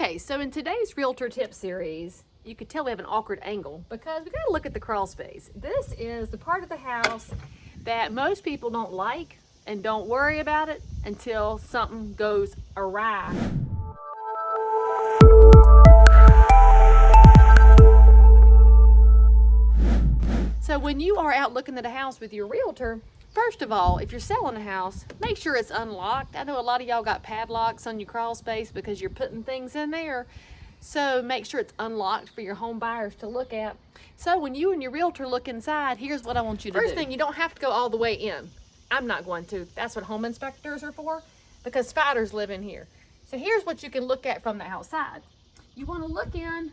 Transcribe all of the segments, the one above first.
Okay, so in today's Realtor Tip series, you could tell we have an awkward angle because we got to look at the crawl space. This is the part of the house that most people don't like and don't worry about it until something goes awry. So when you are out looking at a house with your realtor, first of all, if you're selling a house, make sure it's unlocked. I know a lot of y'all got padlocks on your crawl space because you're putting things in there. So make sure it's unlocked for your home buyers to look at. So when you and your realtor look inside, here's what I want you to do. First thing, you don't have to go all the way in. I'm not going to. That's what home inspectors are for, because spiders live in here. So here's what you can look at from the outside. You want to look in.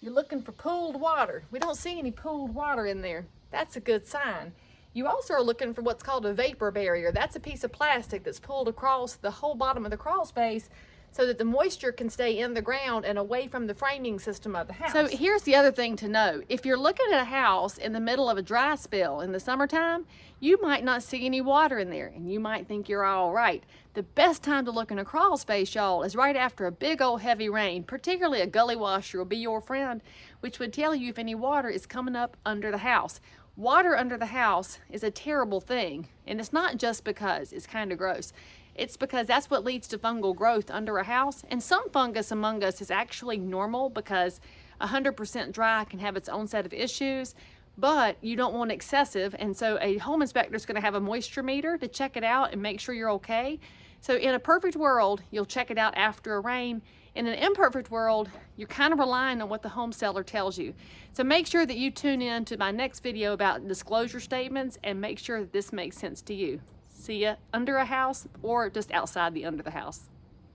You're looking for pooled water. We don't see any pooled water in there. That's a good sign. You also are looking for what's called a vapor barrier. That's a piece of plastic that's pulled across the whole bottom of the crawl space so that the moisture can stay in the ground and away from the framing system of the house. So here's the other thing to know. If you're looking at a house in the middle of a dry spell in the summertime, you might not see any water in there and you might think you're all right. The best time to look in a crawl space, y'all, is right after a big old heavy rain. Particularly a gully washer will be your friend, which would tell you if any water is coming up under the house. Water under the house is a terrible thing, and it's not just because it's kind of gross. It's because that's what leads to fungal growth under a house, and some fungus among us is actually normal because 100% dry can have its own set of issues, but you don't want excessive, and so a home inspector is going to have a moisture meter to check it out and make sure you're okay. So in a perfect world, you'll check it out after a rain. In an imperfect world, you're kind of relying on what the home seller tells you. So make sure that you tune in to my next video about disclosure statements and make sure that this makes sense to you. See ya under a house or just outside the under the house.